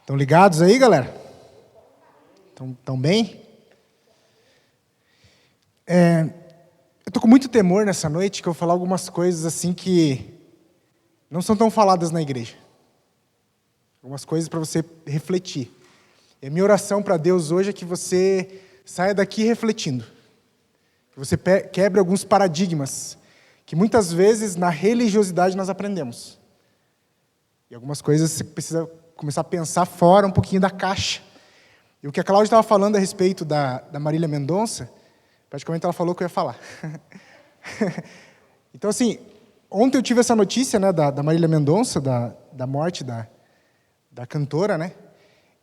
Estão ligados aí, galera? Estão bem? Eu estou com muito temor nessa noite que eu vou falar algumas coisas assim que não são tão faladas na igreja. Algumas coisas para você refletir. E a minha oração para Deus hoje é que você saia daqui refletindo. Que você quebre alguns paradigmas que muitas vezes na religiosidade nós aprendemos. E algumas coisas você precisa começar a pensar fora um pouquinho da caixa. E o que a Cláudia estava falando a respeito da Marília Mendonça, praticamente ela falou que eu ia falar. Então, assim, ontem eu tive essa notícia, né, da Marília Mendonça, da morte da cantora, né?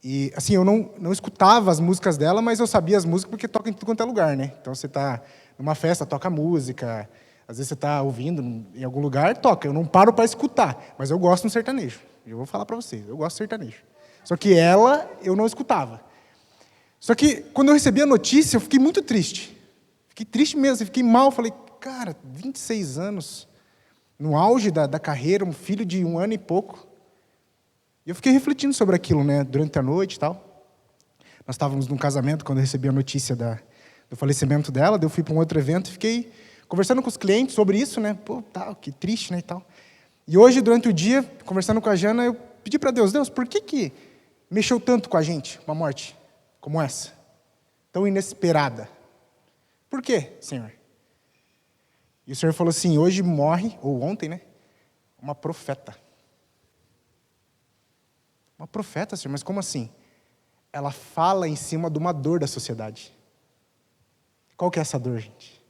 E, assim, eu não escutava as músicas dela, mas eu sabia as músicas porque toca em tudo quanto é lugar, né? Então, você está numa festa, toca música, às vezes você está ouvindo em algum lugar, toca. Eu não paro para escutar, mas eu gosto de um sertanejo. Eu vou falar para vocês, eu gosto de sertanejo. Só que ela, eu não escutava. Só que, quando eu recebi a notícia, eu fiquei muito triste. Fiquei triste mesmo, fiquei mal. Falei, cara, 26 anos, no auge da carreira, um filho de 1 ano e pouco. E eu fiquei refletindo sobre aquilo, né, durante a noite e tal. Nós estávamos num casamento, quando eu recebi a notícia do falecimento dela, daí eu fui para um outro evento e fiquei conversando com os clientes sobre isso, né, pô, tal, que triste, né, e tal. E hoje, durante o dia, conversando com a Jana, eu pedi para Deus, por que mexeu tanto com a gente, uma morte como essa? Tão inesperada. Por quê, Senhor? E o Senhor falou assim, hoje morre, ou ontem, né, uma profeta. Uma profeta, Senhor, mas como assim? Ela fala em cima de uma dor da sociedade. Qual que é essa dor, gente?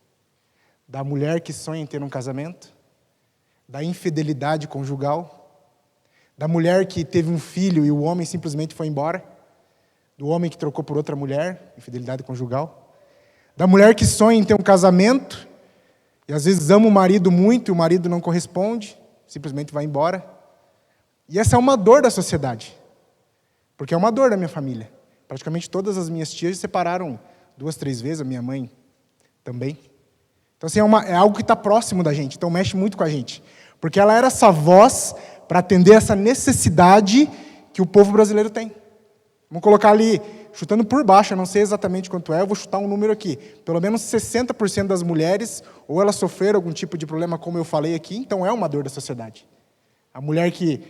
Da mulher que sonha em ter um casamento, da infidelidade conjugal, da mulher que teve um filho e o homem simplesmente foi embora, do homem que trocou por outra mulher, infidelidade conjugal, da mulher que sonha em ter um casamento e às vezes ama o marido muito e o marido não corresponde, simplesmente vai embora. E essa é uma dor da sociedade, porque é uma dor da minha família. Praticamente todas as minhas tias se separaram 2, 3 vezes, a minha mãe também. Então, assim, é algo que está próximo da gente, então mexe muito com a gente. Porque ela era essa voz para atender essa necessidade que o povo brasileiro tem. Vamos colocar ali, chutando por baixo, eu não sei exatamente quanto é, eu vou chutar um número aqui. Pelo menos 60% das mulheres, ou elas sofreram algum tipo de problema, como eu falei aqui, então é uma dor da sociedade. A mulher que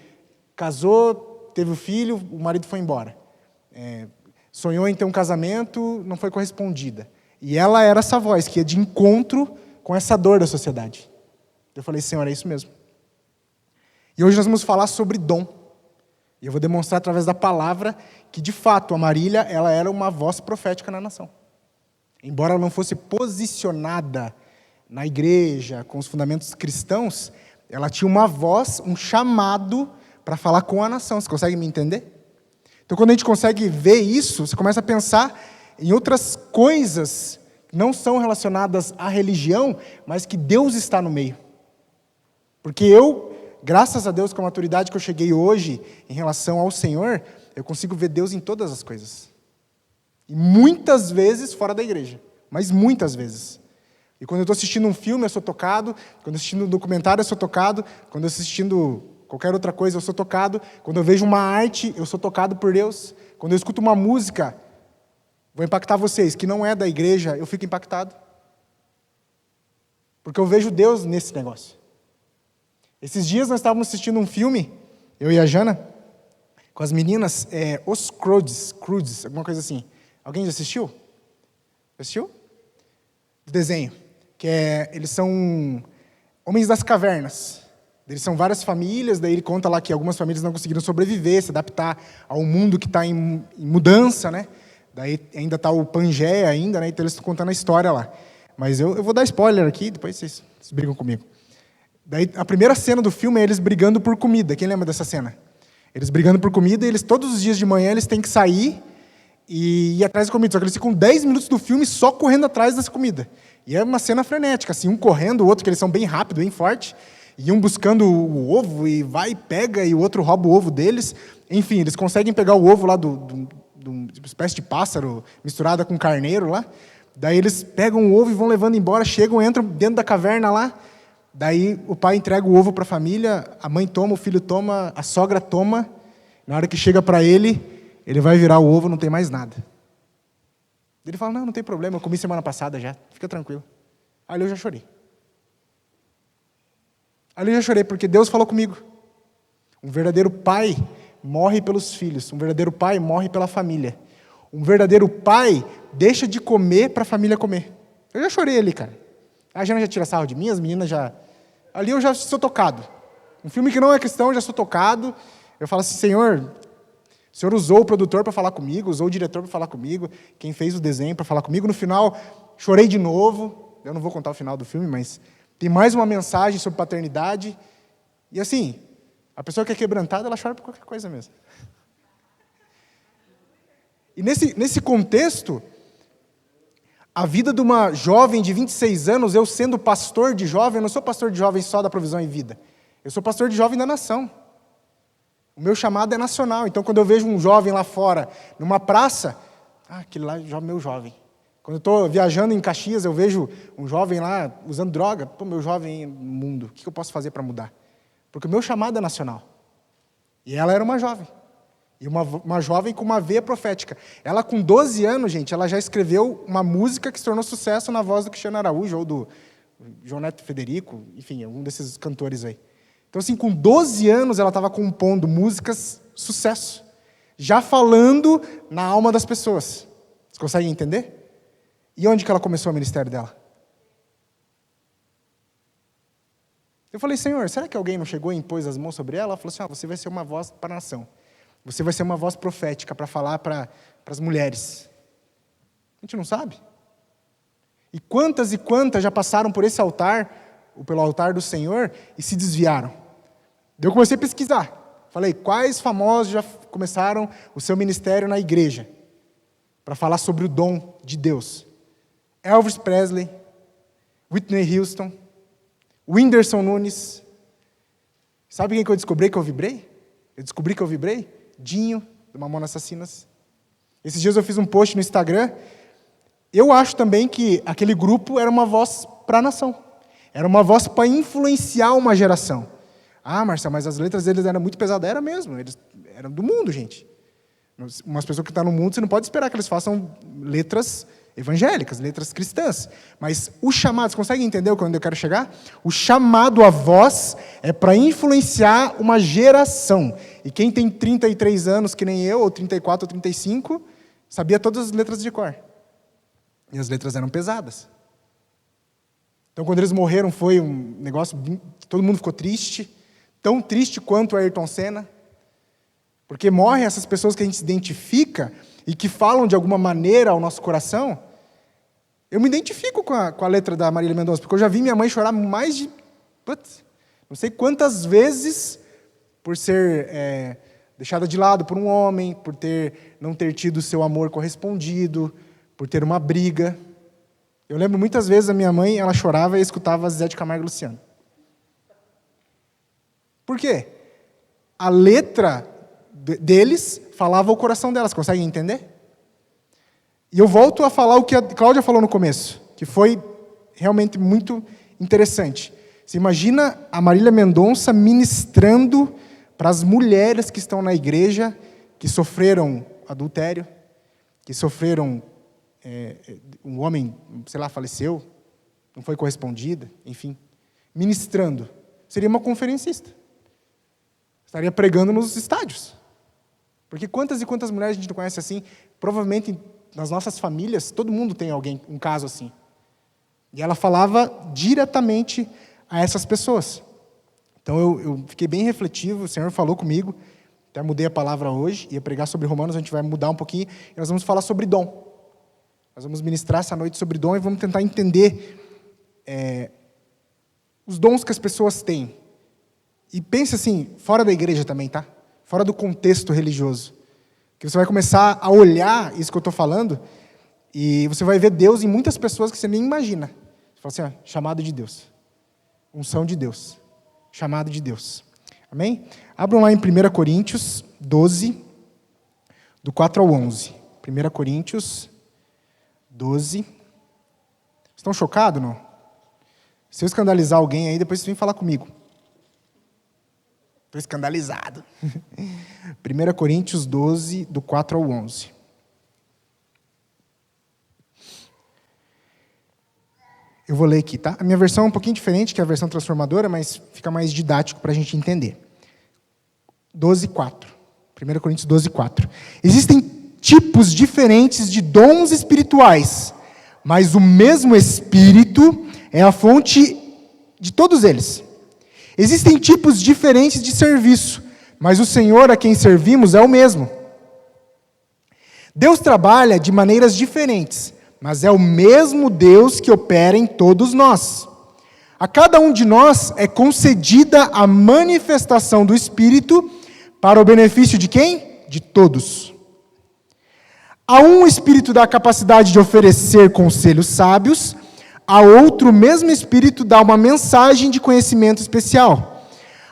casou, teve o filho, o marido foi embora. Sonhou em ter um casamento, não foi correspondida. E ela era essa voz que ia de encontro com essa dor da sociedade. Eu falei, Senhor, é isso mesmo. E hoje nós vamos falar sobre dom. E eu vou demonstrar através da palavra que, de fato, a Marília ela era uma voz profética na nação. Embora ela não fosse posicionada na igreja, com os fundamentos cristãos, ela tinha uma voz, um chamado para falar com a nação. Você consegue me entender? Então, quando a gente consegue ver isso, você começa a pensar em outras coisas que não são relacionadas à religião, mas que Deus está no meio. Porque eu, graças a Deus, com a maturidade que eu cheguei hoje em relação ao Senhor, eu consigo ver Deus em todas as coisas. E muitas vezes fora da igreja, mas muitas vezes. E quando eu estou assistindo um filme, eu sou tocado. Quando eu estou assistindo um documentário, eu sou tocado. Quando eu estou assistindo qualquer outra coisa, eu sou tocado. Quando eu vejo uma arte, eu sou tocado por Deus. Quando eu escuto uma música, vou impactar vocês, que não é da igreja, eu fico impactado. Porque eu vejo Deus nesse negócio. Esses dias nós estávamos assistindo um filme, eu e a Jana, com as meninas, Os Croods, alguma coisa assim. Alguém já assistiu? Assistiu? Do desenho. Eles são homens das cavernas. Eles são várias famílias, daí ele conta lá que algumas famílias não conseguiram sobreviver, se adaptar ao mundo que está em mudança, né? Daí ainda está o Pangeia ainda, né? Então eles estão contando a história lá. Mas eu vou dar spoiler aqui, depois vocês brigam comigo. Daí a primeira cena do filme é eles brigando por comida. Quem lembra dessa cena? Eles brigando por comida e eles todos os dias de manhã eles têm que sair e ir atrás da comida. Só que eles ficam 10 minutos do filme só correndo atrás dessa comida. E é uma cena frenética, assim, um correndo, o outro, que eles são bem rápidos, bem fortes, e um buscando o ovo e vai e pega, e o outro rouba o ovo deles. Enfim, eles conseguem pegar o ovo lá de uma espécie de pássaro misturada com carneiro lá. Daí eles pegam o ovo e vão levando embora, chegam, entram dentro da caverna lá. Daí o pai entrega o ovo para a família, a mãe toma, o filho toma, a sogra toma. Na hora que chega para ele vai virar o ovo, não tem mais nada. Ele fala, não tem problema, eu comi semana passada já, fica tranquilo. Ali eu já chorei. Ali eu já chorei, porque Deus falou comigo. Um verdadeiro pai morre pelos filhos, um verdadeiro pai morre pela família. Um verdadeiro pai deixa de comer para a família comer. Eu já chorei ali, cara. A Jana já tira sarro de mim, as meninas já... Ali eu já sou tocado. Um filme que não é cristão, eu já sou tocado. Eu falo assim, Senhor, o Senhor usou o produtor para falar comigo, usou o diretor para falar comigo, quem fez o desenho para falar comigo. No final, chorei de novo. Eu não vou contar o final do filme, mas tem mais uma mensagem sobre paternidade. E assim, a pessoa que é quebrantada, ela chora por qualquer coisa mesmo. E nesse contexto, a vida de uma jovem de 26 anos, eu sendo pastor de jovem, eu não sou pastor de jovem só da Provisão em Vida. Eu sou pastor de jovem da nação. O meu chamado é nacional. Então, quando eu vejo um jovem lá fora, numa praça, aquele lá é meu jovem. Quando eu estou viajando em Caxias, eu vejo um jovem lá usando droga. Pô, meu jovem no mundo, o que eu posso fazer para mudar? Porque o meu chamado é nacional. E ela era uma jovem. E uma jovem com uma veia profética. Ela, com 12 anos, gente, ela já escreveu uma música que se tornou sucesso na voz do Cristiano Araújo, ou do João Neto Federico, enfim, um desses cantores aí. Então, assim, com 12 anos, ela estava compondo músicas sucesso. Já falando na alma das pessoas. Vocês conseguem entender? E onde que ela começou o ministério dela? Eu falei, Senhor, será que alguém não chegou e impôs as mãos sobre ela? Ela falou assim, você vai ser uma voz para a nação. Você vai ser uma voz profética para falar para as mulheres. A gente não sabe. E quantas já passaram por esse altar, ou pelo altar do Senhor, e se desviaram. Eu comecei a pesquisar. Falei, quais famosos já começaram o seu ministério na igreja? Para falar sobre o dom de Deus. Elvis Presley, Whitney Houston, Whindersson Nunes. Sabe quem que eu descobri que eu vibrei? Dinho, do Mamonas Assassinas. Esses dias eu fiz um post no Instagram. Eu acho também que aquele grupo era uma voz para a nação. Era uma voz para influenciar uma geração. Marcelo, mas as letras deles eram muito pesadas. Era mesmo, eles eram do mundo, gente. Umas pessoas que estão no mundo, você não pode esperar que eles façam letras evangélicas, letras cristãs. Mas o chamado, você consegue entender onde eu quero chegar? O chamado à voz é para influenciar uma geração. E quem tem 33 anos, que nem eu, ou 34 ou 35, sabia todas as letras de cor. E as letras eram pesadas. Então, quando eles morreram, foi um negócio que todo mundo ficou triste. Tão triste quanto Ayrton Senna. Porque morrem essas pessoas que a gente se identifica e que falam de alguma maneira ao nosso coração. Eu me identifico com a letra da Marília Mendonça, porque eu já vi minha mãe chorar mais de... não sei quantas vezes por ser deixada de lado por um homem, por não ter tido o seu amor correspondido, por ter uma briga. Eu lembro muitas vezes a minha mãe, ela chorava e escutava Zé de Camargo e Luciano. Por quê? A letra deles falava o coração delas, conseguem entender? E eu volto a falar o que a Cláudia falou no começo, que foi realmente muito interessante. Você imagina a Marília Mendonça ministrando para as mulheres que estão na igreja, que sofreram adultério, que sofreram, um homem, faleceu, não foi correspondida, enfim, ministrando. Seria uma conferencista. Estaria pregando nos estádios. Porque quantas e quantas mulheres a gente não conhece assim? Provavelmente nas nossas famílias, todo mundo tem um caso assim. E ela falava diretamente a essas pessoas. Então eu fiquei bem refletivo, o Senhor falou comigo, até mudei a palavra hoje, ia pregar sobre Romanos, a gente vai mudar um pouquinho, e nós vamos falar sobre dom. Nós vamos ministrar essa noite sobre dom e vamos tentar entender os dons que as pessoas têm. E pense assim, fora da igreja também, tá? Fora do contexto religioso. Que você vai começar a olhar isso que eu estou falando e você vai ver Deus em muitas pessoas que você nem imagina. Você fala assim, chamado de Deus. Unção de Deus. Chamado de Deus. Amém? Abram lá em 1 Coríntios 12, do 4 ao 11. 1 Coríntios 12. Estão chocados, não? Se eu escandalizar alguém aí, depois vocês vêm falar comigo. Estou escandalizado. 1 Coríntios 12, do 4 ao 11. Eu vou ler aqui, tá? A minha versão é um pouquinho diferente que a versão transformadora, mas fica mais didático para a gente entender. 12, 4. 1 Coríntios 12, 4. Existem tipos diferentes de dons espirituais, mas o mesmo Espírito é a fonte de todos eles. Existem tipos diferentes de serviço, mas o Senhor a quem servimos é o mesmo. Deus trabalha de maneiras diferentes, mas é o mesmo Deus que opera em todos nós. A cada um de nós é concedida a manifestação do Espírito para o benefício de quem? De todos. A um o Espírito dá a capacidade de oferecer conselhos sábios, a outro o mesmo Espírito dá uma mensagem de conhecimento especial.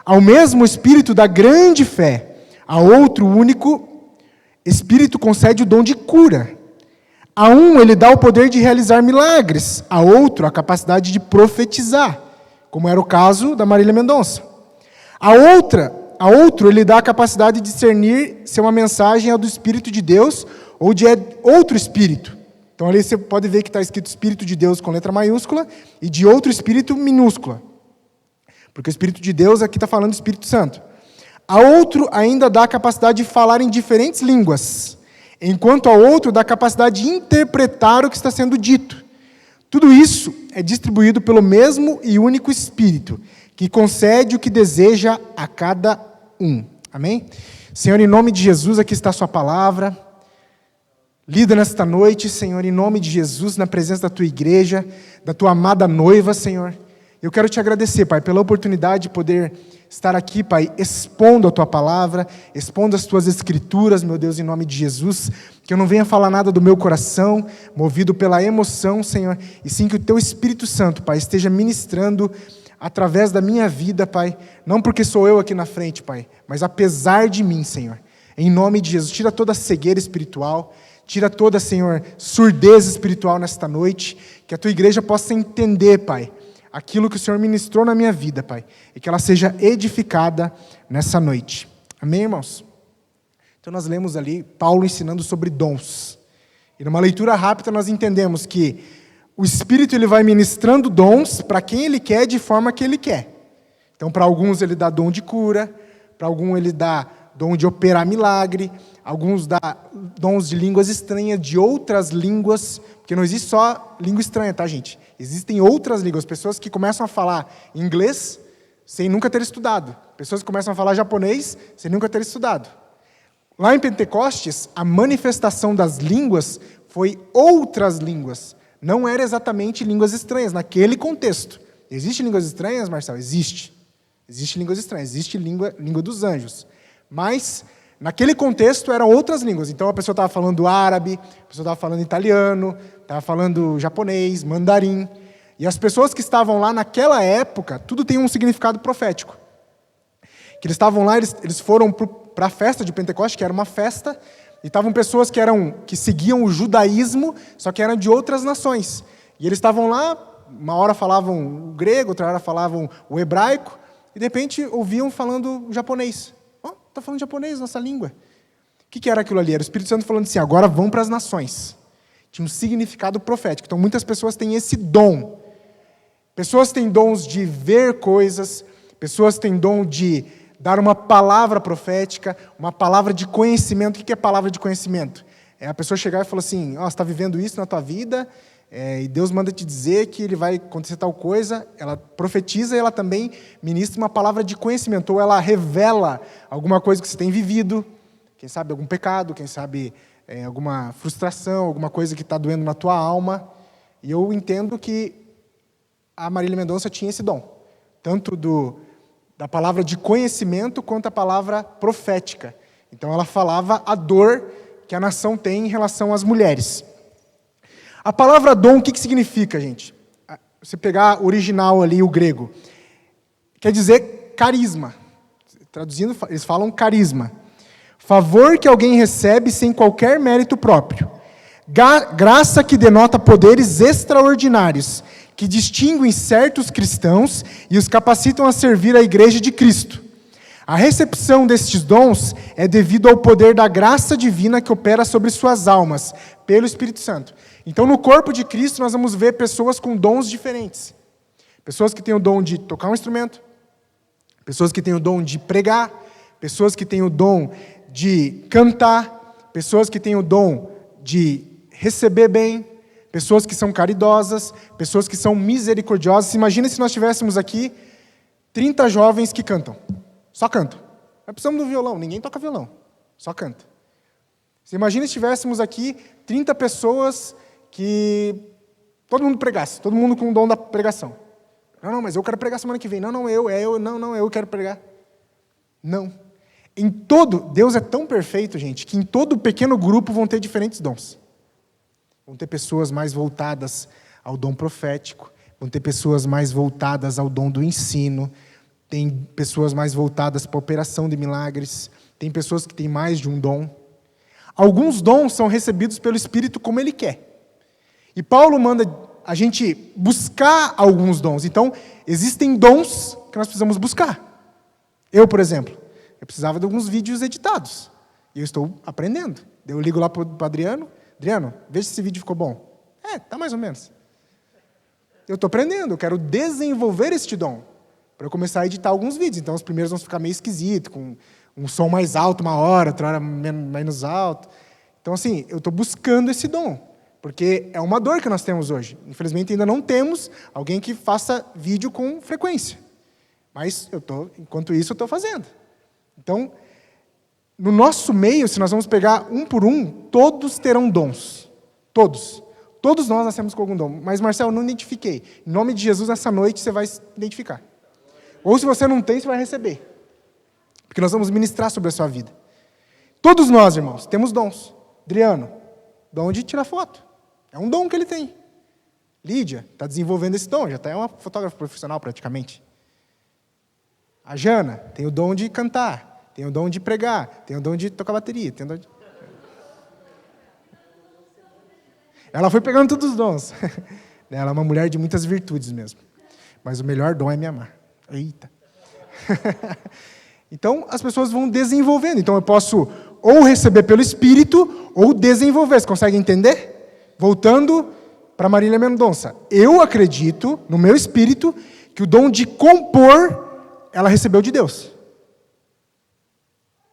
Ao mesmo Espírito dá grande fé, a outro o único Espírito concede o dom de cura. A um ele dá o poder de realizar milagres, a outro a capacidade de profetizar, como era o caso da Marília Mendonça. A outro ele dá a capacidade de discernir se uma mensagem é do Espírito de Deus ou de outro Espírito. Então ali você pode ver que está escrito Espírito de Deus com letra maiúscula e de outro Espírito minúscula. Porque o Espírito de Deus aqui está falando do Espírito Santo. A outro ainda dá a capacidade de falar em diferentes línguas, enquanto a outro dá a capacidade de interpretar o que está sendo dito. Tudo isso é distribuído pelo mesmo e único Espírito, que concede o que deseja a cada um. Amém? Senhor, em nome de Jesus, aqui está a sua palavra. Lida nesta noite, Senhor, em nome de Jesus, na presença da tua igreja, da tua amada noiva, Senhor. Eu quero te agradecer, Pai, pela oportunidade de poder estar aqui, Pai, expondo a tua palavra, expondo as tuas escrituras, meu Deus, em nome de Jesus, que eu não venha falar nada do meu coração, movido pela emoção, Senhor, e sim que o teu Espírito Santo, Pai, esteja ministrando através da minha vida, Pai, não porque sou eu aqui na frente, Pai, mas apesar de mim, Senhor, em nome de Jesus, tira toda a cegueira espiritual, tira toda, Senhor, surdez espiritual nesta noite, que a tua igreja possa entender, Pai, aquilo que o Senhor ministrou na minha vida, Pai, e que ela seja edificada nessa noite. Amém, irmãos? Então nós lemos ali Paulo ensinando sobre dons. E numa leitura rápida nós entendemos que o Espírito ele vai ministrando dons para quem ele quer, de forma que ele quer. Então para alguns ele dá dom de cura, para alguns ele dá dom de operar milagre, alguns dá dons de línguas estranhas, de outras línguas, porque não existe só língua estranha, tá, gente? Existem outras línguas, pessoas que começam a falar inglês sem nunca ter estudado, pessoas que começam a falar japonês sem nunca ter estudado. Lá em Pentecostes, a manifestação das línguas foi outras línguas, não era exatamente línguas estranhas, naquele contexto. Existem línguas estranhas, Marcelo? Existe. Existe línguas estranhas, existe língua dos anjos. Mas, naquele contexto, eram outras línguas. Então, a pessoa estava falando árabe, a pessoa estava falando italiano, estava falando japonês, mandarim. E as pessoas que estavam lá naquela época, tudo tem um significado profético. Que eles estavam lá, eles foram para a festa de Pentecostes, que era uma festa, e estavam pessoas que seguiam o judaísmo, só que eram de outras nações. E eles estavam lá, uma hora falavam o grego, outra hora falavam o hebraico, e de repente ouviam falando o japonês. Está falando japonês, nossa língua. O que era aquilo ali? Era o Espírito Santo falando assim, agora vão para as nações. Tinha um significado profético. Então, muitas pessoas têm esse dom. Pessoas têm dons de ver coisas, pessoas têm dom de dar uma palavra profética, uma palavra de conhecimento. O que é palavra de conhecimento? É a pessoa chegar e falar assim, você está vivendo isso na tua vida, e Deus manda te dizer que ele vai acontecer tal coisa, ela profetiza e ela também ministra uma palavra de conhecimento, ou ela revela alguma coisa que você tem vivido, quem sabe algum pecado, quem sabe alguma frustração, alguma coisa que está doendo na tua alma. E eu entendo que a Marília Mendonça tinha esse dom, tanto da palavra de conhecimento quanto a palavra profética. Então ela falava a dor que a nação tem em relação às mulheres. A palavra dom, o que significa, gente? Você pegar o original ali, o grego, quer dizer carisma. Traduzindo, eles falam carisma. Favor que alguém recebe sem qualquer mérito próprio. Graça que denota poderes extraordinários, que distinguem certos cristãos e os capacitam a servir a igreja de Cristo. A recepção destes dons é devido ao poder da graça divina que opera sobre suas almas, pelo Espírito Santo. Então, no corpo de Cristo, nós vamos ver pessoas com dons diferentes. Pessoas que têm o dom de tocar um instrumento, pessoas que têm o dom de pregar, pessoas que têm o dom de cantar, pessoas que têm o dom de receber bem, pessoas que são caridosas, pessoas que são misericordiosas. Imagina se nós tivéssemos aqui 30 jovens que cantam. Só cantam. Não precisamos do violão, ninguém toca violão. Só canta. Você imagina se tivéssemos aqui 30 pessoas que todo mundo pregasse, todo mundo com o dom da pregação. Não, mas eu quero pregar semana que vem. Não, eu quero pregar. Não. Deus é tão perfeito, gente, que em todo pequeno grupo vão ter diferentes dons. Vão ter pessoas mais voltadas ao dom profético, vão ter pessoas mais voltadas ao dom do ensino, tem pessoas mais voltadas para a operação de milagres, tem pessoas que têm mais de um dom. Alguns dons são recebidos pelo Espírito como Ele quer. E Paulo manda a gente buscar alguns dons. Então, existem dons que nós precisamos buscar. Eu, por exemplo, eu precisava de alguns vídeos editados. E eu estou aprendendo. Eu ligo lá para o Adriano. Adriano, veja se esse vídeo ficou bom. Tá mais ou menos. Eu estou aprendendo, eu quero desenvolver este dom, para eu começar a editar alguns vídeos. Então, os primeiros vão ficar meio esquisitos, com um som mais alto uma hora, outra hora menos alto. Então, assim, eu estou buscando esse dom, porque é uma dor que nós temos hoje. Infelizmente, ainda não temos alguém que faça vídeo com frequência. Mas, enquanto isso, eu estou fazendo. Então, no nosso meio, se nós vamos pegar um por um, todos terão dons. Todos. Todos nós nascemos com algum dom. Mas, Marcelo, não identifiquei. Em nome de Jesus, nessa noite, você vai identificar. Ou se você não tem, você vai receber. Porque nós vamos ministrar sobre a sua vida. Todos nós, irmãos, temos dons. Adriano, dom de tirar foto. É um dom que ele tem. Lídia está desenvolvendo esse dom, já é uma fotógrafa profissional praticamente. A Jana tem o dom de cantar, tem o dom de pregar, tem o dom de tocar bateria. Ela foi pegando todos os dons. Ela é uma mulher de muitas virtudes mesmo. Mas o melhor dom é me amar. Eita. Então, as pessoas vão desenvolvendo. Então, eu posso ou receber pelo Espírito, ou desenvolver. Você consegue entender? Voltando para Marília Mendonça. Eu acredito, no meu espírito, que o dom de compor, ela recebeu de Deus.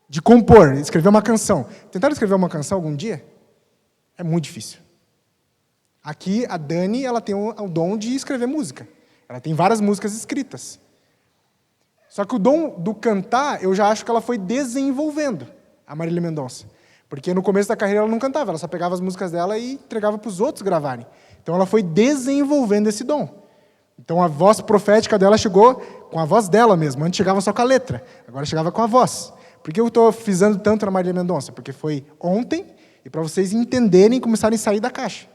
De compor, escrever uma canção. Tentaram escrever uma canção algum dia? É muito difícil. Aqui, a Dani, ela tem o dom de escrever música. Ela tem várias músicas escritas. Só que o dom do cantar, eu já acho que ela foi desenvolvendo, a Marília Mendonça. Porque no começo da carreira ela não cantava, ela só pegava as músicas dela e entregava para os outros gravarem. Então ela foi desenvolvendo esse dom. Então a voz profética dela chegou com a voz dela mesmo. Antes chegava só com a letra, agora chegava com a voz. Por que eu estou frisando tanto na Marília Mendonça? Porque foi ontem e para vocês entenderem e começarem a sair da caixa.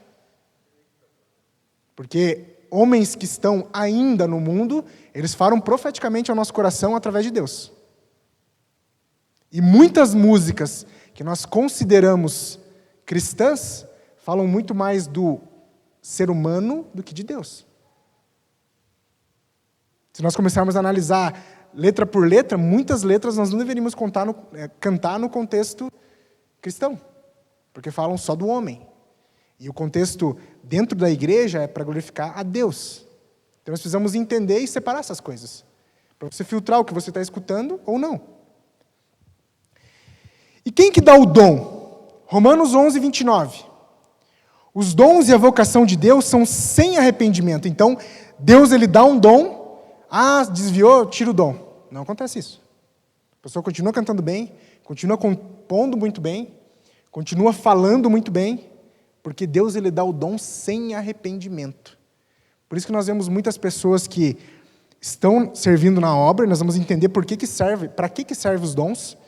Porque homens que estão ainda no mundo, eles falam profeticamente ao nosso coração através de Deus. E muitas músicas que nós consideramos cristãs falam muito mais do ser humano do que de Deus. Se nós começarmos a analisar letra por letra, muitas letras nós não deveríamos cantar no contexto cristão, porque falam só do homem. E o contexto dentro da igreja é para glorificar a Deus. Então nós precisamos entender e separar essas coisas, para você filtrar o que você está escutando ou não. E quem que dá o dom? Romanos 11, 29. Os dons e a vocação de Deus são sem arrependimento. Então, Deus ele dá um dom, desviou, tira o dom. Não acontece isso. A pessoa continua cantando bem, continua compondo muito bem, continua falando muito bem, porque Deus ele dá o dom sem arrependimento. Por isso que nós vemos muitas pessoas que estão servindo na obra, e nós vamos entender para que serve os dons.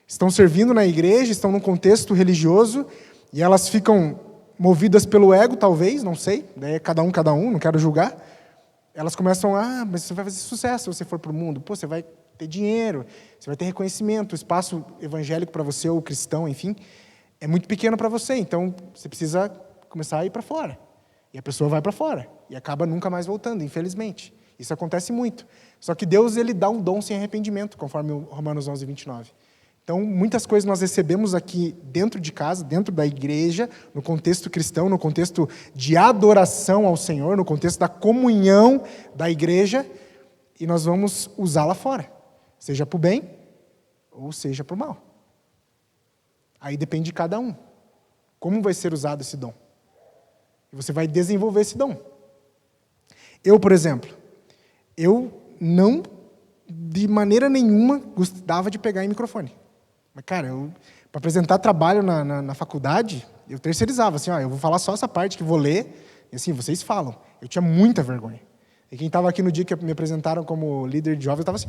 Estão servindo na igreja, estão num contexto religioso, e elas ficam movidas pelo ego, talvez, não sei, daí é cada um, não quero julgar. Elas começam, mas você vai fazer sucesso se você for para o mundo. Você vai ter dinheiro, você vai ter reconhecimento, o espaço evangélico para você, ou cristão, enfim, é muito pequeno para você, então você precisa começar a ir para fora. E a pessoa vai para fora, e acaba nunca mais voltando, infelizmente. Isso acontece muito. Só que Deus, ele dá um dom sem arrependimento, conforme o Romanos 11, 29. Então, muitas coisas nós recebemos aqui dentro de casa, dentro da igreja, no contexto cristão, no contexto de adoração ao Senhor, no contexto da comunhão da igreja, e nós vamos usá-la fora, seja para o bem ou seja para o mal. Aí depende de cada um. Como vai ser usado esse dom? E você vai desenvolver esse dom. Eu, por exemplo, eu não, de maneira nenhuma, gostava de pegar em microfone. Mas, cara, para apresentar trabalho na faculdade, eu terceirizava, assim, eu vou falar só essa parte que vou ler, e assim, vocês falam. Eu tinha muita vergonha. E quem estava aqui no dia que me apresentaram como líder de jovens, estava assim,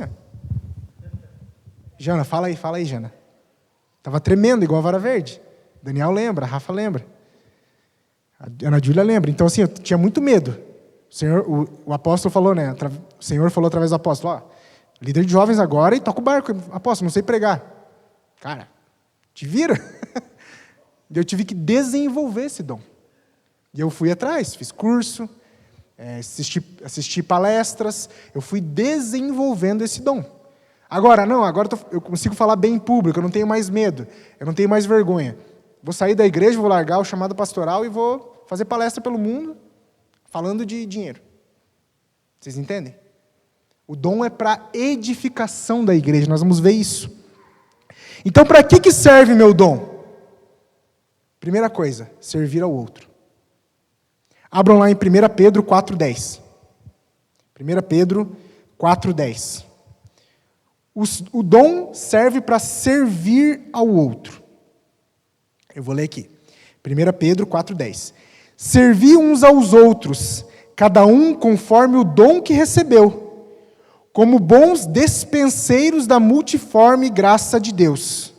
Jana, fala aí, Jana. Estava tremendo, igual a vara verde. Daniel lembra, a Rafa lembra. A Ana Júlia lembra. Então, assim, eu tinha muito medo. O apóstolo falou, né? O Senhor falou através do apóstolo, líder de jovens agora e toca o barco. Apóstolo, não sei pregar. Cara, te vira. Eu tive que desenvolver esse dom. E eu fui atrás, fiz curso, assisti palestras, eu fui desenvolvendo esse dom. Agora eu consigo falar bem em público, eu não tenho mais medo, eu não tenho mais vergonha. Vou sair da igreja, vou largar o chamado pastoral e vou fazer palestra pelo mundo, falando de dinheiro. Vocês entendem? O dom é para edificação da igreja, nós vamos ver isso. Então, para que serve meu dom? Primeira coisa, servir ao outro. Abram lá em 1 Pedro 4,10. 1 Pedro 4,10. O dom serve para servir ao outro. Eu vou ler aqui. 1 Pedro 4,10. Servi uns aos outros, cada um conforme o dom que recebeu, como bons despenseiros da multiforme graça de Deus.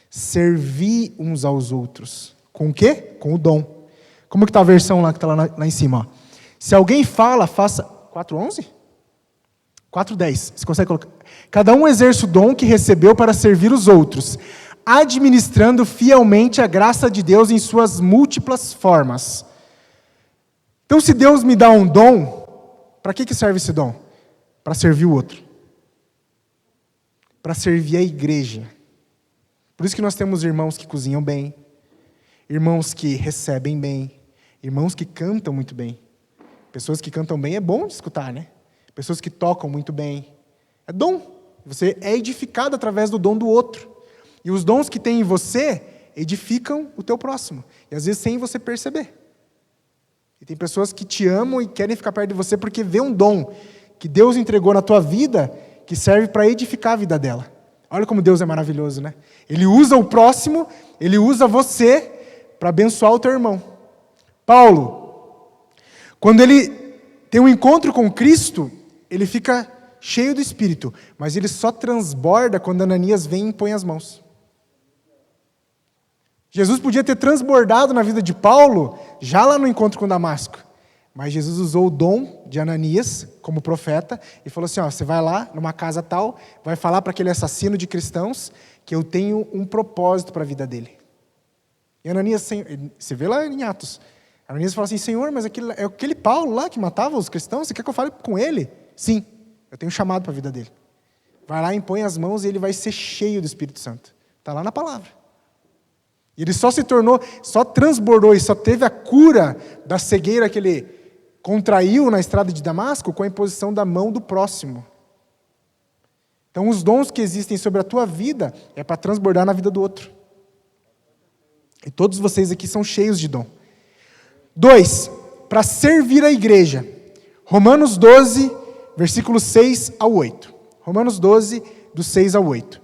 Servi uns aos outros. Com o quê? Com o dom. Como que está a versão lá que está lá em cima? Ó. Se alguém fala, faça... 4,11? 4,10. Você consegue colocar? Cada um exerce o dom que recebeu para servir os outros, administrando fielmente a graça de Deus em suas múltiplas formas. Então, se Deus me dá um dom, para que serve esse dom? Para servir o outro. Para servir a igreja. Por isso que nós temos irmãos que cozinham bem, irmãos que recebem bem, irmãos que cantam muito bem. Pessoas que cantam bem é bom de escutar, né? Pessoas que tocam muito bem. É dom. Você é edificado através do dom do outro. E os dons que tem em você edificam o teu próximo. E às vezes sem você perceber. E tem pessoas que te amam e querem ficar perto de você porque vê um dom que Deus entregou na tua vida que serve para edificar a vida dela. Olha como Deus é maravilhoso, né? Ele usa o próximo, ele usa você para abençoar o teu irmão. Paulo, quando ele tem um encontro com Cristo, ele fica cheio do Espírito, mas ele só transborda quando Ananias vem e impõe as mãos. Jesus podia ter transbordado na vida de Paulo, já lá no encontro com Damasco, mas Jesus usou o dom de Ananias como profeta e falou assim, você vai lá numa casa tal, vai falar para aquele assassino de cristãos que eu tenho um propósito para a vida dele. E Ananias, você vê lá em Atos, Ananias fala assim, Senhor, mas é aquele Paulo lá que matava os cristãos, você quer que eu fale com ele? Sim, eu tenho um chamado para a vida dele. Vai lá, impõe as mãos e ele vai ser cheio do Espírito Santo. Está lá na palavra. E ele só transbordou e só teve a cura da cegueira que ele contraiu na estrada de Damasco com a imposição da mão do próximo. Então, os dons que existem sobre a tua vida é para transbordar na vida do outro. E todos vocês aqui são cheios de dom. 2, para servir a igreja. Romanos 12, versículos 6 ao 8. Romanos 12, do 6 ao 8.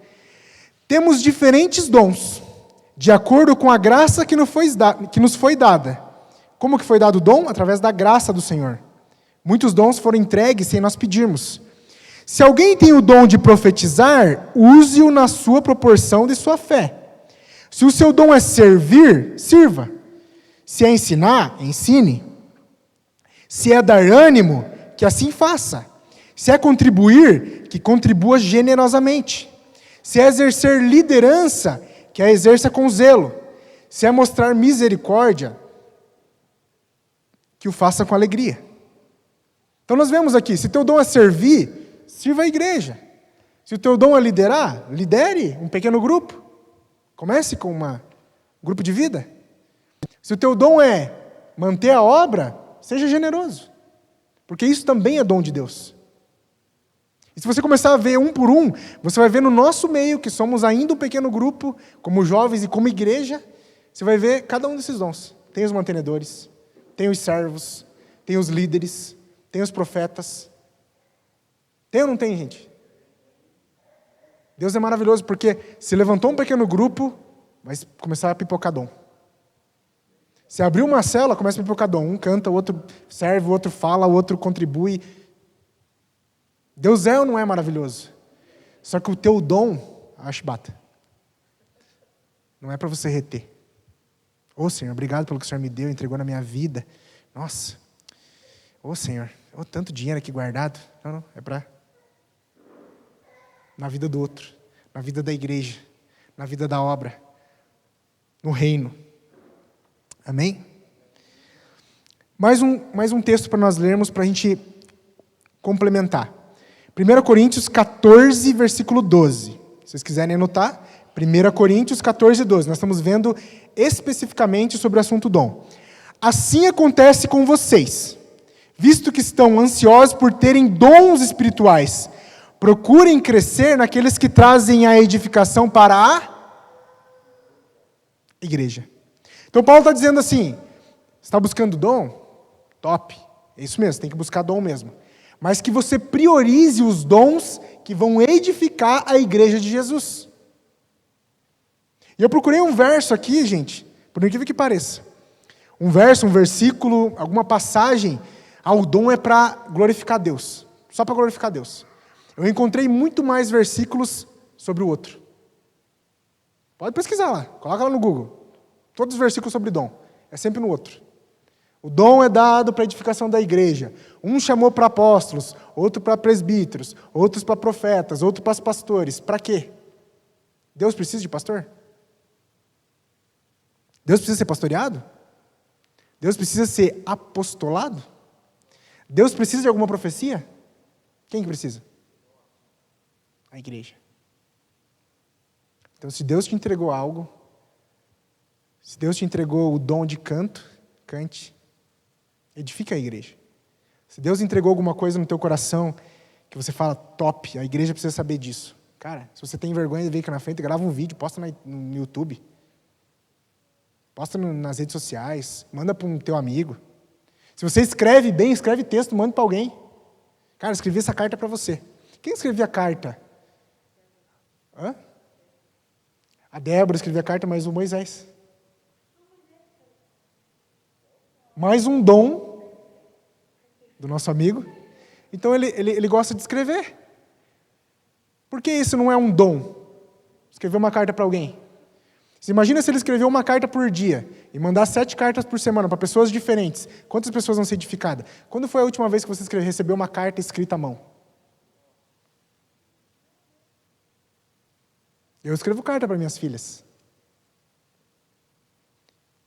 Temos diferentes dons, de acordo com a graça que nos foi dada. Como que foi dado o dom? Através da graça do Senhor. Muitos dons foram entregues sem nós pedirmos. Se alguém tem o dom de profetizar, use-o na sua proporção de sua fé. Se o seu dom é servir, sirva. Se é ensinar, ensine. Se é dar ânimo, que assim faça. Se é contribuir, que contribua generosamente. Se é exercer liderança, que a exerça com zelo. Se é mostrar misericórdia, que o faça com alegria. Então nós vemos aqui, se teu dom é servir, sirva a igreja. Se o teu dom é liderar, lidere um pequeno grupo. Comece com um grupo de vida. Se o teu dom é manter a obra, seja generoso. Porque isso também é dom de Deus. E se você começar a ver um por um, você vai ver no nosso meio, que somos ainda um pequeno grupo, como jovens e como igreja, você vai ver cada um desses dons. Tem os mantenedores, tem os servos, tem os líderes, tem os profetas. Tem ou não tem, gente? Deus é maravilhoso, porque se levantou um pequeno grupo, vai começar a pipocar dom. Se abriu uma célula, começa a pipocar dom. Um canta, o outro serve, o outro fala, o outro contribui. Deus é ou não é maravilhoso? Só que o teu dom, bata. Não é para você reter. Ô Senhor, obrigado pelo que o Senhor me deu, entregou na minha vida. Nossa. Ô Senhor, tanto dinheiro aqui guardado. Não, é para na vida do outro, na vida da igreja, na vida da obra, no reino. Amém? Mais um texto para nós lermos, para a gente complementar. 1 Coríntios 14, versículo 12. Se vocês quiserem anotar, 1 Coríntios 14, 12. Nós estamos vendo especificamente sobre o assunto dom. Assim acontece com vocês, visto que estão ansiosos por terem dons espirituais. Procurem crescer naqueles que trazem a edificação para a igreja. Então Paulo está dizendo assim, você está buscando dom? Top, é isso mesmo, tem que buscar dom mesmo. Mas que você priorize os dons que vão edificar a igreja de Jesus. E eu procurei um verso aqui, gente, por incrível que pareça. Um verso, um versículo, alguma passagem, o dom é para glorificar Deus. Só para glorificar Deus. Eu encontrei muito mais versículos sobre o outro. Pode pesquisar lá, coloca lá no Google. Todos os versículos sobre dom. É sempre no outro. O dom é dado para a edificação da igreja. Um chamou para apóstolos, outro para presbíteros, outros para profetas, outro para pastores. Para quê? Deus precisa de pastor? Deus precisa ser pastoreado? Deus precisa ser apostolado? Deus precisa de alguma profecia? Quem que precisa? A igreja. Então, se Deus te entregou algo, se Deus te entregou o dom de canto, cante. Edifica a igreja. Se Deus entregou alguma coisa no teu coração, que você fala, top, a igreja precisa saber disso. Cara, se você tem vergonha de vir aqui na frente, grava um vídeo, posta no YouTube. Posta nas redes sociais, manda para um teu amigo. Se você escreve bem, escreve texto, manda para alguém. Cara, escrevi essa carta para você. Quem escrevia a carta? Hã? A Débora escrevia a carta, mas o Moisés. Mais um dom do nosso amigo. Então ele gosta de escrever. Por que isso não é um dom? Escrever uma carta para alguém. Você imagina se ele escreveu uma carta por dia e mandar 7 cartas por semana para pessoas diferentes. Quantas pessoas vão ser edificadas? Quando foi a última vez que você recebeu uma carta escrita à mão? Eu escrevo carta para minhas filhas.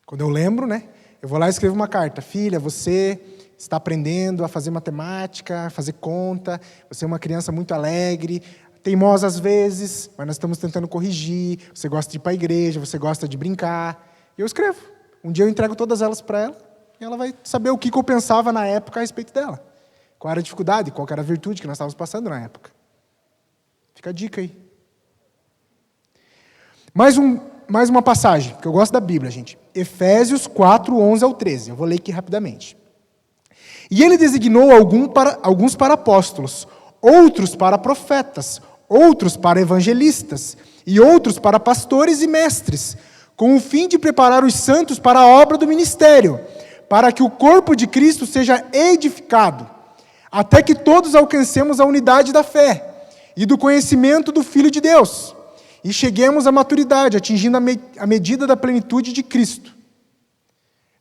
Quando eu lembro, né? Eu vou lá e escrevo uma carta. Filha, você está aprendendo a fazer matemática, a fazer conta. Você é uma criança muito alegre, teimosa às vezes, mas nós estamos tentando corrigir. Você gosta de ir para a igreja, você gosta de brincar. E eu escrevo. Um dia eu entrego todas elas para ela e ela vai saber o que eu pensava na época a respeito dela. Qual era a dificuldade, qual era a virtude que nós estávamos passando na época. Fica a dica aí. Mais uma passagem, que eu gosto da Bíblia, gente. Efésios 4, 11 ao 13. Eu vou ler aqui rapidamente. E ele designou alguns para apóstolos, outros para profetas, outros para evangelistas, e outros para pastores e mestres, com o fim de preparar os santos para a obra do ministério, para que o corpo de Cristo seja edificado, até que todos alcancemos a unidade da fé e do conhecimento do Filho de Deus, e cheguemos à maturidade, atingindo a medida da plenitude de Cristo.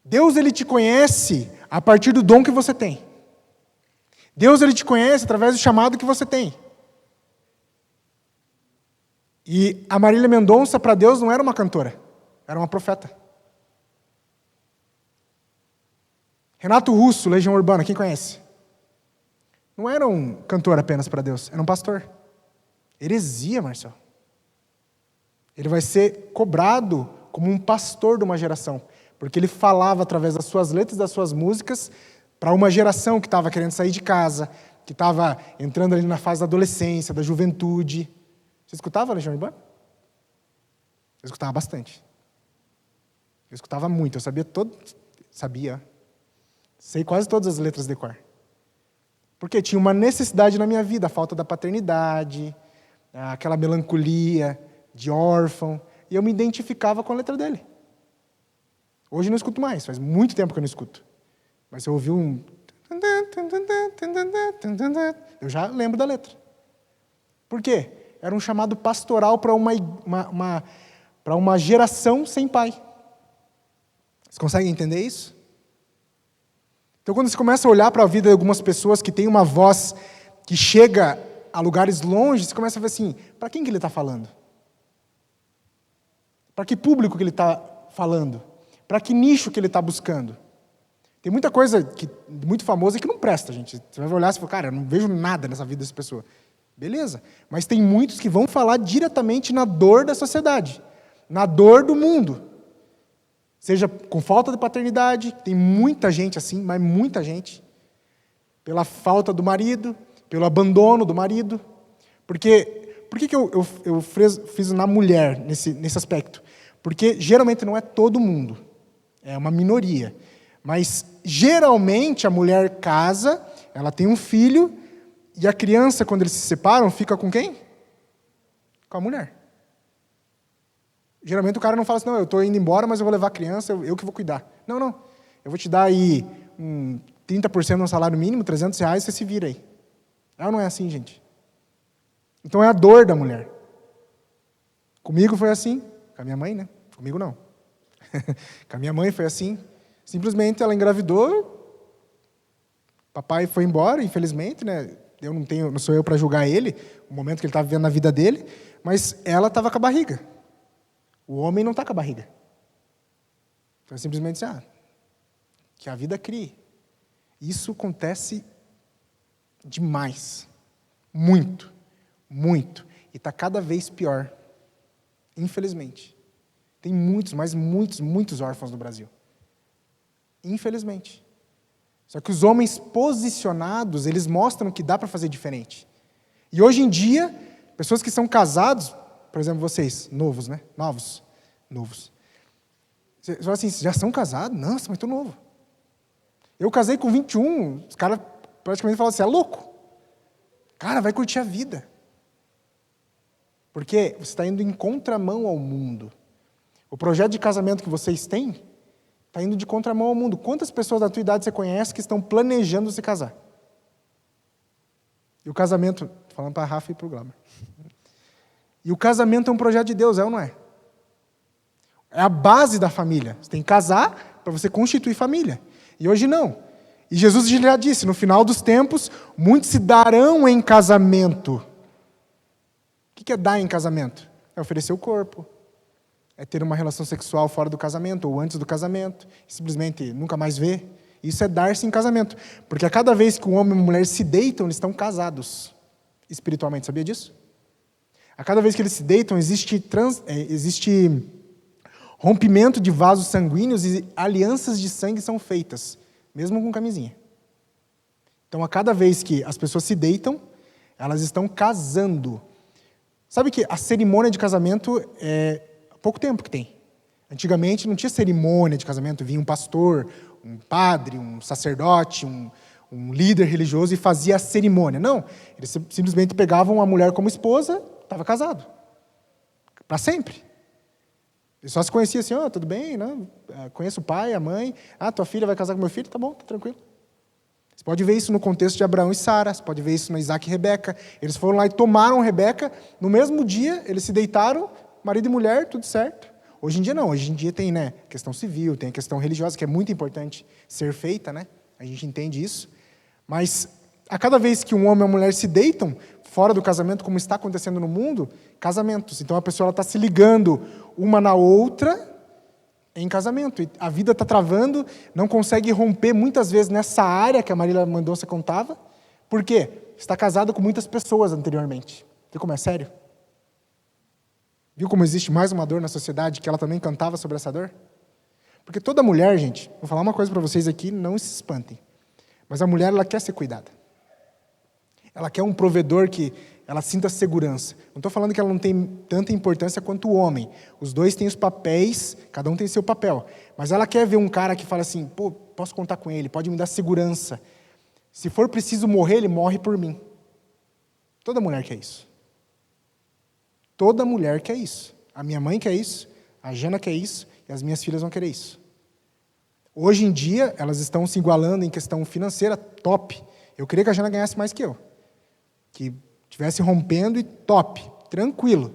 Deus, Ele te conhece a partir do dom que você tem. Deus, Ele te conhece através do chamado que você tem. E a Marília Mendonça, para Deus, não era uma cantora, era uma profeta. Renato Russo, Legião Urbana, quem conhece? não era um cantor apenas para Deus, era um pastor. Heresia, Marcelo. Ele vai ser cobrado como um pastor de uma geração, porque ele falava através das suas letras, das suas músicas, para uma geração que estava querendo sair de casa, que estava entrando ali na fase da adolescência, da juventude. Você escutava Legião Urbana? Eu escutava bastante. Eu escutava muito, eu sei quase todas as letras de cor. Porque tinha uma necessidade na minha vida, a falta da paternidade, aquela melancolia de órfão, e eu me identificava com a letra dele. Hoje não escuto mais, faz muito tempo que eu não escuto. Mas eu ouvi um... eu já lembro da letra. Por quê? Era um chamado pastoral para uma geração sem pai. Vocês conseguem entender isso? Então, quando você começa a olhar para a vida de algumas pessoas que têm uma voz que chega a lugares longe, você começa a ver assim, para quem que ele está falando? Para que público que ele está falando? Para que nicho que ele está buscando? Tem muita coisa muito famosa que não presta, gente. Você vai olhar e fala, cara, eu não vejo nada nessa vida dessa pessoa. Beleza, mas tem muitos que vão falar diretamente na dor da sociedade, na dor do mundo. Seja com falta de paternidade, tem muita gente assim, mas muita gente. Pela falta do marido, pelo abandono do marido. Por que eu fiz na mulher nesse aspecto? Porque geralmente não é todo mundo, é uma minoria. Mas geralmente a mulher casa, ela tem um filho, e a criança, quando eles se separam, fica com quem? Com a mulher. Geralmente o cara não fala assim, não, eu estou indo embora, mas eu vou levar a criança, eu que vou cuidar. Não, eu vou te dar aí 30% do salário mínimo, R$300, você se vira aí. Ela não é assim, gente. Então é a dor da mulher. Comigo foi assim, com a minha mãe, né? Comigo não. Com a minha mãe foi assim. Simplesmente ela engravidou, papai foi embora, infelizmente, né? Não sou eu para julgar ele, o momento que ele estava vivendo na vida dele, mas ela estava com a barriga. O homem não está com a barriga. Então é simplesmente assim, que a vida crie. Isso acontece demais. Muito. Muito. E está cada vez pior. Infelizmente. Tem muitos, mas muitos, muitos órfãos no Brasil. Infelizmente. Só que os homens posicionados, eles mostram que dá para fazer diferente. E hoje em dia, pessoas que são casados, por exemplo, vocês, novos, né? Novos. Você fala assim, já são casados? Nossa, mas estou novo. Eu casei com 21, os caras praticamente falam assim, é louco. Cara, vai curtir a vida. Porque você está indo em contramão ao mundo. O projeto de casamento que vocês têm está indo de contramão ao mundo. Quantas pessoas da tua idade você conhece que estão planejando se casar? E o casamento, falando para a Rafa e para o Glamour. E o casamento é um projeto de Deus, é ou não é? É a base da família. Você tem que casar para você constituir família. E hoje não. E Jesus já disse, no final dos tempos, muitos se darão em casamento. O que é dar em casamento? É oferecer o corpo. É ter uma relação sexual fora do casamento, ou antes do casamento, e simplesmente nunca mais ver. Isso é dar-se em casamento. Porque a cada vez que um homem e uma mulher se deitam, eles estão casados. Espiritualmente, sabia disso? A cada vez que eles se deitam, existe rompimento de vasos sanguíneos e alianças de sangue são feitas, mesmo com camisinha. Então, a cada vez que as pessoas se deitam, elas estão casando. Sabe que a cerimônia de casamento é há pouco tempo que tem. Antigamente não tinha cerimônia de casamento, vinha um pastor, um padre, um sacerdote, um líder religioso e fazia a cerimônia. Não, eles simplesmente pegavam a mulher como esposa, estava casado. Para sempre. Ele só se conhecia assim, tudo bem, né? Conheço o pai, a mãe, tua filha vai casar com meu filho, tá bom, tá tranquilo. Você pode ver isso no contexto de Abraão e Sara, você pode ver isso no Isaac e Rebeca. Eles foram lá e tomaram Rebeca, no mesmo dia eles se deitaram, marido e mulher, tudo certo. Hoje em dia não, hoje em dia tem, né, questão civil, tem a questão religiosa, que é muito importante ser feita, né? A gente entende isso. Mas a cada vez que um homem e uma mulher se deitam, fora do casamento, como está acontecendo no mundo, casamentos. Então a pessoa está se ligando uma na outra em casamento. E a vida está travando, não consegue romper muitas vezes nessa área que a Marília Mendonça contava, Por quê? Está casado com muitas pessoas anteriormente. Viu como é sério? Viu como existe mais uma dor na sociedade, que ela também cantava sobre essa dor? Porque toda mulher, gente, vou falar uma coisa para vocês aqui, não se espantem. Mas a mulher, ela quer ser cuidada. Ela quer um provedor que ela sinta segurança. Não estou falando que ela não tem tanta importância quanto o homem. Os dois têm os papéis, cada um tem seu papel. Mas ela quer ver um cara que fala assim, pô, posso contar com ele, pode me dar segurança. Se for preciso morrer, ele morre por mim. Toda mulher quer isso. Toda mulher quer isso. A minha mãe quer isso, a Jana quer isso, e as minhas filhas vão querer isso. Hoje em dia, elas estão se igualando em questão financeira, top. Eu queria que a Jana ganhasse mais que eu. Que estivesse rompendo e top, tranquilo.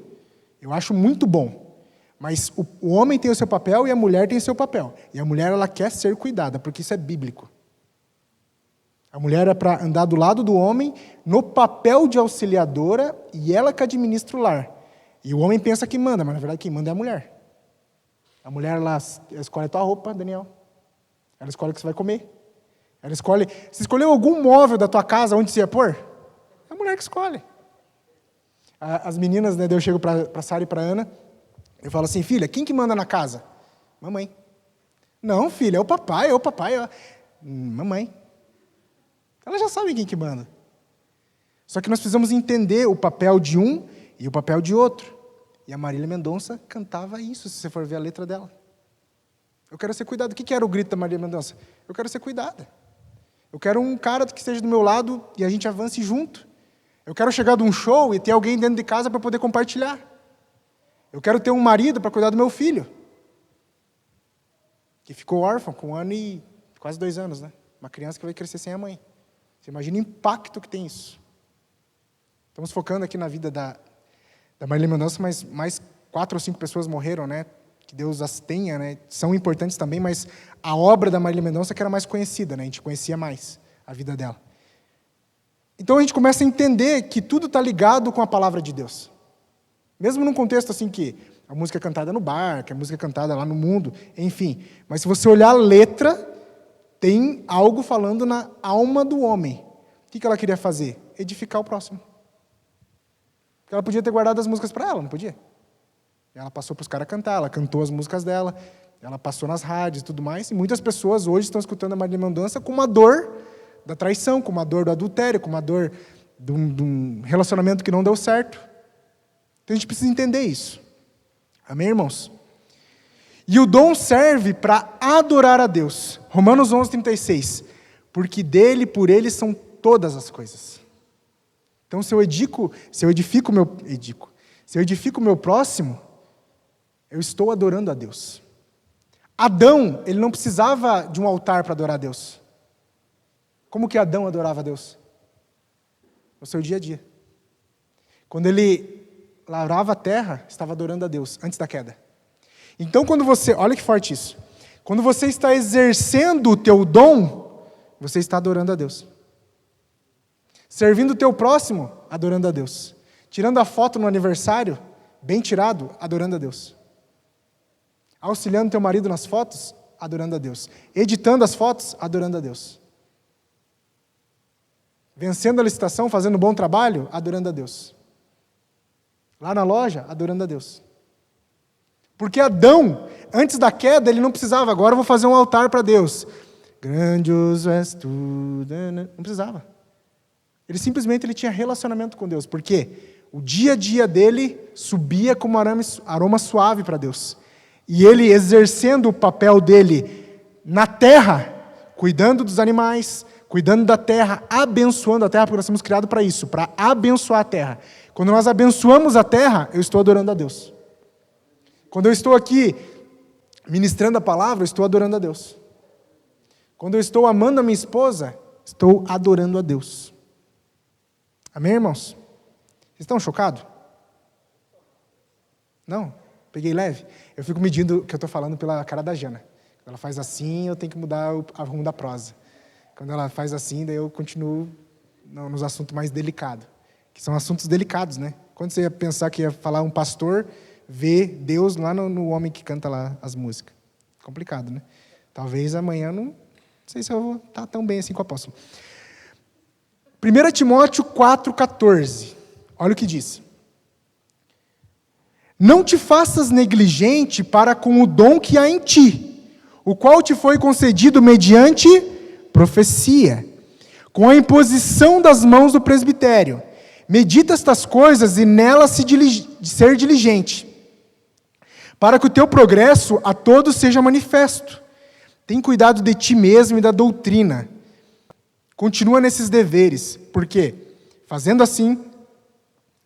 Eu acho muito bom. Mas o homem tem o seu papel e a mulher tem o seu papel. E a mulher, ela quer ser cuidada, porque isso é bíblico. A mulher é para andar do lado do homem, no papel de auxiliadora, e ela que administra o lar. E o homem pensa que manda, mas na verdade quem manda é a mulher. A mulher, ela escolhe a tua roupa, Daniel. Ela escolhe o que você vai comer. Ela escolhe... Você escolheu algum móvel da tua casa onde você ia pôr? É a mulher que escolhe. As meninas, né, eu chego para Sara e para Ana, eu falo assim, filha, quem que manda na casa? Mamãe. Não, filha, é o papai. Mamãe. Elas já sabem quem que manda. Só que nós precisamos entender o papel de um e o papel de outro. E a Marília Mendonça cantava isso, se você for ver a letra dela. Eu quero ser cuidada. O que era o grito da Marília Mendonça? Eu quero ser cuidada. Eu quero um cara que esteja do meu lado e a gente avance junto. Eu quero chegar de um show e ter alguém dentro de casa para poder compartilhar. Eu quero ter um marido para cuidar do meu filho, que ficou órfão com 1 ano e quase 2 anos, né? Uma criança que vai crescer sem a mãe. Você imagina o impacto que tem isso. Estamos focando aqui na vida da Marília Mendonça, mas mais 4 ou 5 pessoas morreram, né? Que Deus as tenha, né? São importantes também, mas a obra da Marília Mendonça que era mais conhecida, né? A gente conhecia mais a vida dela. Então a gente começa a entender que tudo está ligado com a palavra de Deus. Mesmo num contexto assim que a música é cantada no bar, que a música é cantada lá no mundo, enfim. Mas se você olhar a letra, tem algo falando na alma do homem. O que ela queria fazer? Edificar o próximo. Porque ela podia ter guardado as músicas para ela, não podia? Ela passou para os caras cantar, ela cantou as músicas dela, ela passou nas rádios e tudo mais, e muitas pessoas hoje estão escutando a Marília Mendonça com uma dor da traição, com uma dor do adultério, com uma dor de um relacionamento que não deu certo. Então a gente precisa entender isso. Amém, irmãos? E o dom serve para adorar a Deus. Romanos 11:36. Porque dele, por ele, são todas as coisas. Então, se eu edifico o meu próximo, eu estou adorando a Deus. Adão, ele não precisava de um altar para adorar a Deus. Como que Adão adorava a Deus? No seu dia a dia. Quando ele lavrava a terra, estava adorando a Deus, antes da queda. Então, olha que forte isso. Quando você está exercendo o teu dom, você está adorando a Deus. Servindo o teu próximo, adorando a Deus. Tirando a foto no aniversário, bem tirado, adorando a Deus. Auxiliando teu marido nas fotos, adorando a Deus. Editando as fotos, adorando a Deus. Vencendo a licitação, fazendo um bom trabalho, adorando a Deus. Lá na loja, adorando a Deus. Porque Adão, antes da queda, ele não precisava, agora eu vou fazer um altar para Deus. Grandioso és tu. Não precisava. Ele simplesmente tinha relacionamento com Deus. Por quê? O dia a dia dele subia como aroma suave para Deus. E ele exercendo o papel dele na terra, cuidando dos animais, cuidando da terra, abençoando a terra, porque nós somos criados para isso, para abençoar a terra. Quando nós abençoamos a terra, eu estou adorando a Deus. Quando eu estou aqui ministrando a palavra, eu estou adorando a Deus. Quando eu estou amando a minha esposa, estou adorando a Deus. Amém, irmãos? Vocês estão chocados? Não? Peguei leve? Eu fico medindo o que eu estou falando pela cara da Jana. Quando ela faz assim, eu tenho que mudar o rumo da prosa. Quando ela faz assim, daí eu continuo nos assuntos mais delicados. Que são assuntos delicados, né? Quando você ia pensar que ia falar um pastor, ver Deus lá no homem que canta lá as músicas. Complicado, né? Talvez amanhã não sei se eu vou estar tão bem assim com o apóstolo. 1 Timóteo 4,14. Olha o que diz. Não te faças negligente para com o dom que há em ti, o qual te foi concedido mediante profecia, com a imposição das mãos do presbitério. Medita estas coisas e nelas ser diligente, para que o teu progresso a todos seja manifesto. Tem cuidado de ti mesmo e da doutrina. Continua nesses deveres, porque, fazendo assim,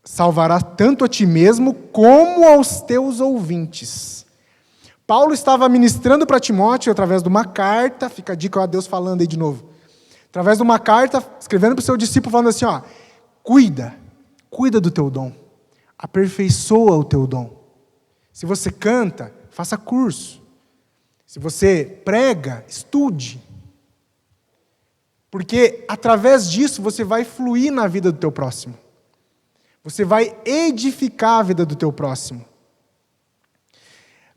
salvará tanto a ti mesmo como aos teus ouvintes. Paulo estava ministrando para Timóteo através de uma carta, fica a dica, ó, Deus falando aí de novo. Através de uma carta, escrevendo para o seu discípulo, falando assim, ó, cuida do teu dom, aperfeiçoa o teu dom. Se você canta, faça curso. Se você prega, estude. Porque através disso você vai fluir na vida do teu próximo. Você vai edificar a vida do teu próximo.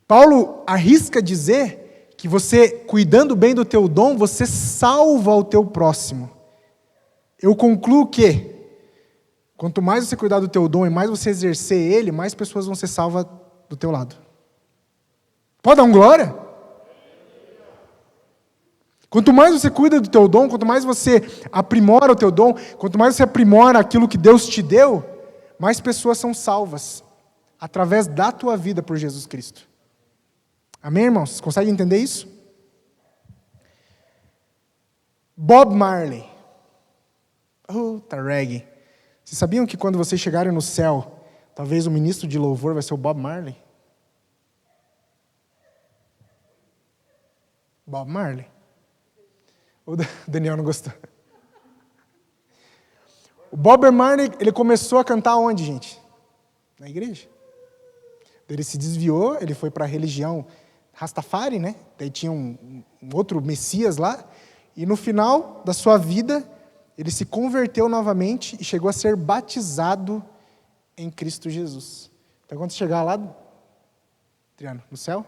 Paulo arrisca dizer que você, cuidando bem do teu dom, você salva o teu próximo. Eu concluo que, quanto mais você cuidar do teu dom e mais você exercer ele, mais pessoas vão ser salvas do teu lado. Pode dar um glória? Quanto mais você cuida do teu dom, quanto mais você aprimora o teu dom, quanto mais você aprimora aquilo que Deus te deu, mais pessoas são salvas através da tua vida por Jesus Cristo. Amém, irmãos? Vocês conseguem entender isso? Bob Marley. Tá reggae. Vocês sabiam que quando vocês chegarem no céu, talvez o ministro de louvor vai ser o Bob Marley? Bob Marley. O Daniel não gostou. O Bob Marley, ele começou a cantar onde, gente? Na igreja. Ele se desviou, ele foi para a religião Rastafari, né? Daí tinha um outro Messias lá. E no final da sua vida, ele se converteu novamente e chegou a ser batizado em Cristo Jesus. Então, quando você chegar lá, Triano, no céu,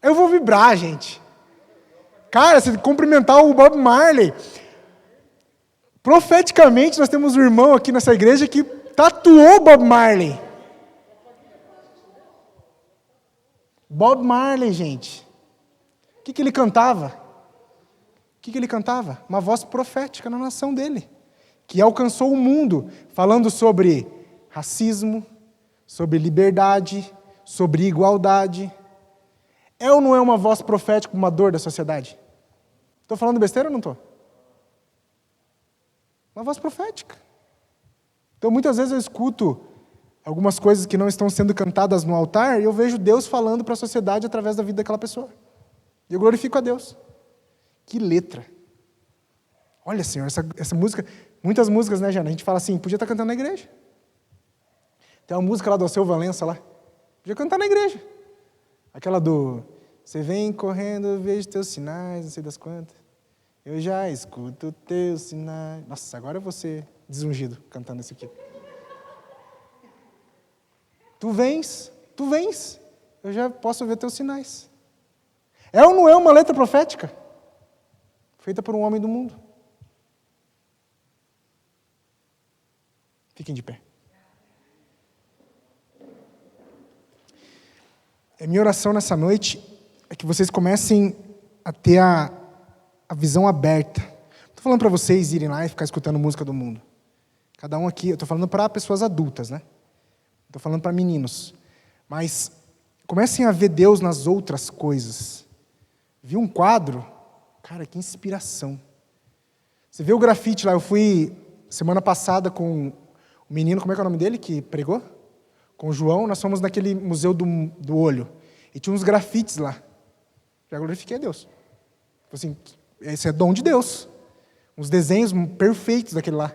eu vou vibrar, gente. Cara, você cumprimentar o Bob Marley. Profeticamente, nós temos um irmão aqui nessa igreja que tatuou Bob Marley. Bob Marley, gente. O que ele cantava? O que ele cantava? Uma voz profética na nação dele, que alcançou o mundo, falando sobre racismo, sobre liberdade, sobre igualdade. É ou não é uma voz profética, uma dor da sociedade? Estou falando besteira ou não estou? Uma voz profética. Então, muitas vezes eu escuto algumas coisas que não estão sendo cantadas no altar e eu vejo Deus falando para a sociedade através da vida daquela pessoa. E eu glorifico a Deus. Que letra. Olha, Senhor, essa música, muitas músicas, né, Jana? A gente fala assim, podia estar cantando na igreja. Tem uma música lá do Alceu Valença lá. Podia cantar na igreja. Aquela do... Você vem correndo, eu vejo teus sinais, não sei das quantas. Eu já escuto teus sinais. Nossa, agora eu vou ser desungido cantando isso aqui. Tu vens, eu já posso ver teus sinais. É ou não é uma letra profética? Feita por um homem do mundo. Fiquem de pé. A minha oração nessa noite é que vocês comecem a ter a visão aberta. Não estou falando para vocês irem lá e ficar escutando música do mundo. Cada um aqui, eu estou falando para pessoas adultas, né? Estou falando para meninos. Mas comecem a ver Deus nas outras coisas. Viu um quadro? Cara, que inspiração. Você vê o grafite lá, eu fui semana passada com o menino, como é que é o nome dele, que pregou? Com o João, nós fomos naquele museu do olho. E tinha uns grafites lá. Já glorifiquei a Deus. Assim, esse é dom de Deus. Uns desenhos perfeitos daquele lá.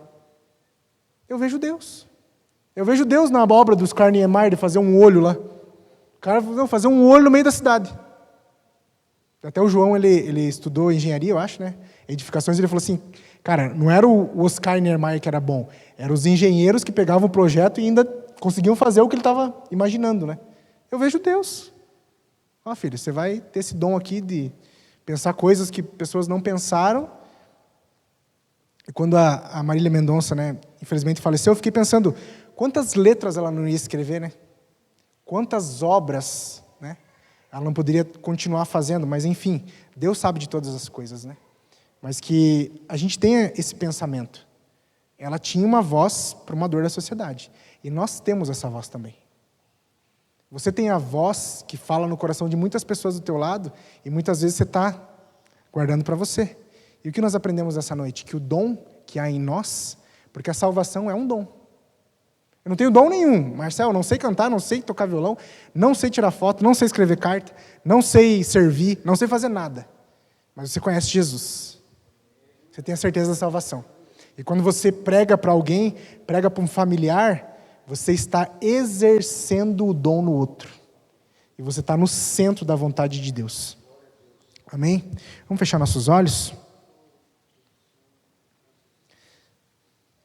Eu vejo Deus. Eu vejo Deus na obra dos Oscar Niemeyer de fazer um olho lá. O cara vai fazer um olho no meio da cidade. Até o João, ele estudou engenharia, eu acho, né? Edificações, ele falou assim, cara, não era o Oscar Niemeyer que era bom, eram os engenheiros que pegavam o projeto e ainda conseguiam fazer o que ele estava imaginando, né? Eu vejo Deus. Ó, filho, você vai ter esse dom aqui de pensar coisas que pessoas não pensaram E quando a Marília Mendonça, né, infelizmente faleceu, eu fiquei pensando quantas letras ela não ia escrever, né? Quantas obras, né? Ela não poderia continuar fazendo, mas enfim, Deus sabe de todas as coisas, né? Mas que a gente tenha esse pensamento. Ela tinha uma voz para uma dor da sociedade. E nós temos essa voz também. Você tem a voz que fala no coração de muitas pessoas do teu lado e muitas vezes você está guardando para você. E o que nós aprendemos essa noite? Que o dom que há em nós, porque a salvação é um dom. Eu não tenho dom nenhum, Marcelo, não sei cantar, não sei tocar violão, não sei tirar foto, não sei escrever carta, não sei servir, não sei fazer nada. Mas você conhece Jesus. Você tem a certeza da salvação. E quando você prega para alguém, prega para um familiar, você está exercendo o dom no outro. E você está no centro da vontade de Deus. Amém? Vamos fechar nossos olhos?